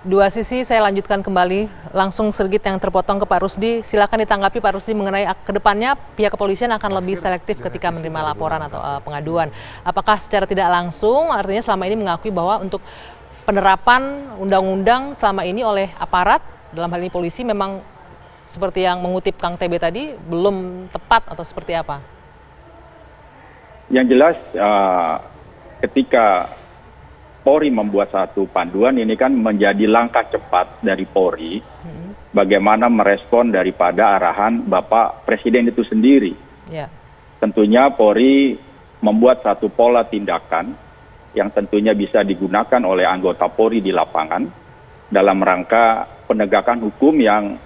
Dua sisi saya lanjutkan kembali, langsung sedikit yang terpotong ke Pak Rusdi. Silakan ditanggapi Pak Rusdi mengenai kedepannya pihak kepolisian akan lebih selektif ketika menerima laporan atau pengaduan. Apakah secara tidak langsung artinya selama ini mengakui bahwa untuk penerapan undang-undang selama ini oleh aparat, dalam hal ini polisi, memang seperti yang mengutip Kang TB tadi belum tepat atau seperti apa? Yang jelas ketika Polri membuat satu panduan, ini kan menjadi langkah cepat dari Polri bagaimana merespon daripada arahan Bapak Presiden itu sendiri. Ya. Tentunya Polri membuat satu pola tindakan yang tentunya bisa digunakan oleh anggota Polri di lapangan dalam rangka penegakan hukum yang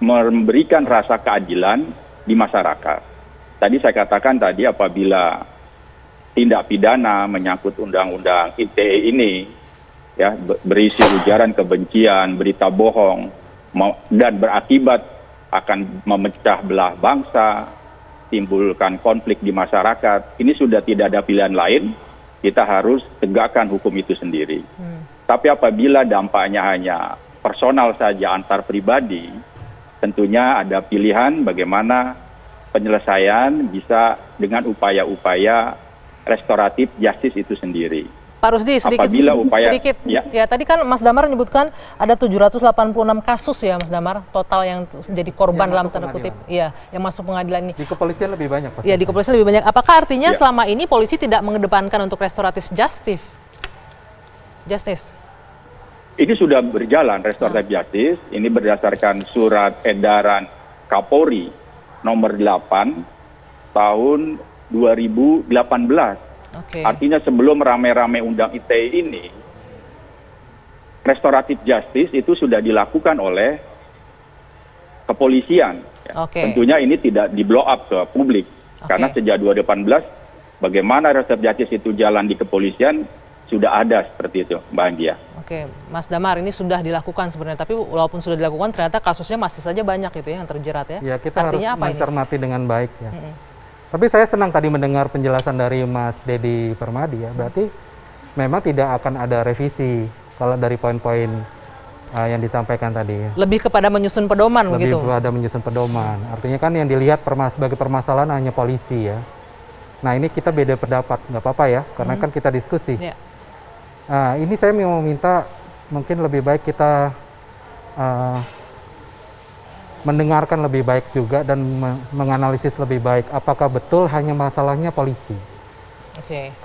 memberikan rasa keadilan di masyarakat. Tadi saya katakan tadi apabila tindak pidana menyangkut undang-undang ITE ini ya berisi ujaran kebencian, berita bohong dan berakibat akan memecah belah bangsa, timbulkan konflik di masyarakat, ini sudah tidak ada pilihan lain, kita harus tegakkan hukum itu sendiri. Tapi apabila dampaknya hanya personal saja antar pribadi, tentunya ada pilihan bagaimana penyelesaian bisa dengan upaya-upaya restoratif justice itu sendiri. Pak Rusdi, sedikit, ya tadi kan Mas Damar menyebutkan ada 786 kasus ya Mas Damar, total yang jadi korban dalam tanda kutip, ya, yang masuk pengadilan ini. Di kepolisian lebih banyak pasti. Ya, di kepolisian lebih banyak. Apakah artinya selama ini polisi tidak mengedepankan untuk restoratif justice? Ini sudah berjalan restoratif justice, ini berdasarkan surat edaran Kapolri nomor 8 tahun 2018. Artinya sebelum rame-rame undang ITE ini, restoratif justice itu sudah dilakukan oleh kepolisian. Tentunya ini tidak di blow up ke publik, karena sejak 2018 bagaimana restoratif justice itu jalan di kepolisian sudah ada seperti itu, Mbak Anggia. Mas Damar, ini sudah dilakukan sebenarnya, tapi walaupun sudah dilakukan ternyata kasusnya masih saja banyak itu ya yang terjerat ya. Ya, kita artinya harus mencermati dengan baik ya. Tapi saya senang tadi mendengar penjelasan dari Mas Dedi Permadi ya. Berarti memang tidak akan ada revisi kalau dari poin-poin yang disampaikan tadi. Lebih kepada menyusun pedoman begitu? Lebih kepada menyusun pedoman. Artinya kan yang dilihat sebagai permasalahan hanya polisi ya. Nah ini kita beda pendapat, nggak apa-apa ya, karena kan kita diskusi. Nah, ini saya mau minta mungkin lebih baik kita mendengarkan lebih baik juga dan menganalisis lebih baik apakah betul hanya masalahnya polisi.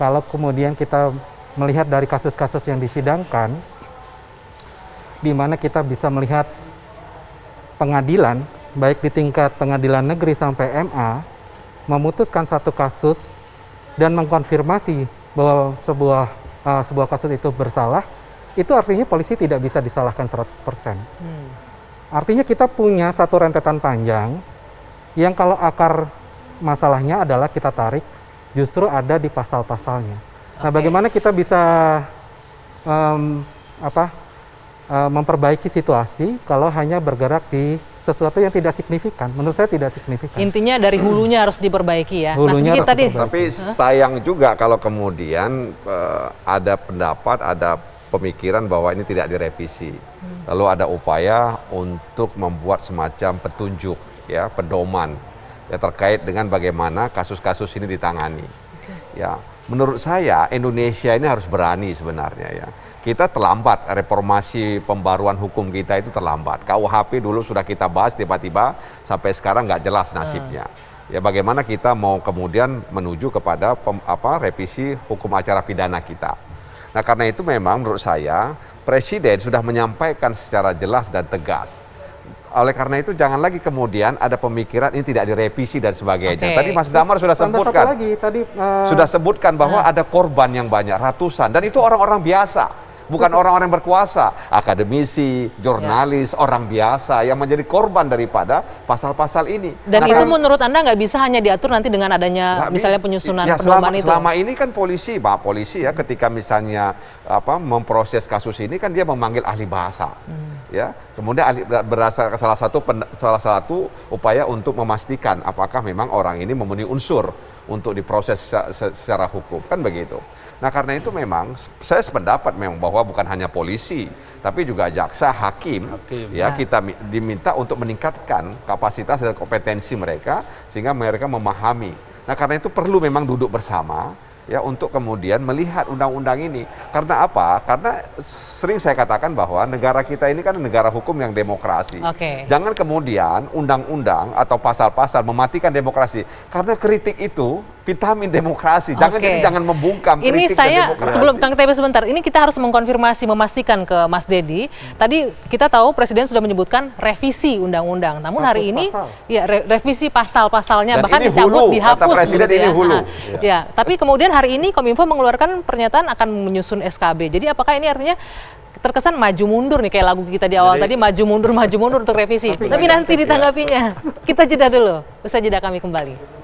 Kalau kemudian kita melihat dari kasus-kasus yang disidangkan, di mana kita bisa melihat pengadilan, baik di tingkat pengadilan negeri sampai MA, memutuskan satu kasus dan mengkonfirmasi bahwa sebuah kasus itu bersalah, itu artinya polisi tidak bisa disalahkan 100%. Artinya kita punya satu rentetan panjang yang kalau akar masalahnya adalah kita tarik justru ada di pasal-pasalnya. Nah, bagaimana kita bisa memperbaiki situasi kalau hanya bergerak di sesuatu yang tidak signifikan? Menurut saya tidak signifikan. Intinya dari hulunya harus diperbaiki ya. Hulunya harus diperbaiki. Tapi sayang juga kalau kemudian ada pendapat, ada pemikiran bahwa ini tidak direvisi. Lalu ada upaya untuk membuat semacam petunjuk, ya, pedoman ya, terkait dengan bagaimana kasus-kasus ini ditangani. Ya, menurut saya Indonesia ini harus berani sebenarnya ya. Kita terlambat, reformasi pembaruan hukum kita itu terlambat. KUHP dulu sudah kita bahas, tiba-tiba sampai sekarang nggak jelas nasibnya. Ya, bagaimana kita mau kemudian menuju kepada revisi hukum acara pidana kita. Nah, karena itu memang menurut saya Presiden sudah menyampaikan secara jelas dan tegas. Oleh karena itu jangan lagi kemudian ada pemikiran ini tidak direvisi dan sebagainya. Tadi Mas Damar sudah sebutkan. Sudah sebutkan bahwa ada korban yang banyak, ratusan, dan itu orang-orang biasa. Bukan orang-orang yang berkuasa, akademisi, jurnalis, orang biasa yang menjadi korban daripada pasal-pasal ini. Dan itu menurut Anda nggak bisa hanya diatur nanti dengan adanya misalnya penyusunan pedoman itu? Selama ini kan polisi ya ketika misalnya memproses kasus ini kan dia memanggil ahli bahasa. Ya, kemudian berdasarkan salah satu upaya untuk memastikan apakah memang orang ini memenuhi unsur untuk diproses secara hukum, kan begitu. Nah karena itu memang saya sependapat memang bahwa bukan hanya polisi, tapi juga jaksa, hakim ya kita diminta untuk meningkatkan kapasitas dan kompetensi mereka sehingga mereka memahami. Nah karena itu perlu memang duduk bersama ya untuk kemudian melihat undang-undang ini. Karena apa? Karena sering saya katakan bahwa negara kita ini kan negara hukum yang demokrasi. Jangan kemudian undang-undang atau pasal-pasal mematikan demokrasi. Karena kritik itu vitamin demokrasi. Jangan membungkam ini kritik saya, dan demokrasi. sebelum Kang TB sebentar, ini kita harus mengkonfirmasi, memastikan ke Mas Dedi. Tadi kita tahu Presiden sudah menyebutkan revisi undang-undang. Namun hari ini ya revisi pasal-pasalnya, bahkan dicabut, dihapus. Kata Presiden ini hulu. Ya, tapi kemudian hari ini Kominfo mengeluarkan pernyataan akan menyusun SKB. Jadi apakah ini artinya terkesan maju mundur nih, kayak lagu kita di awal tadi, maju mundur untuk revisi. Tapi nanti ditanggapinya. Kita jeda dulu. Usai jeda kami kembali.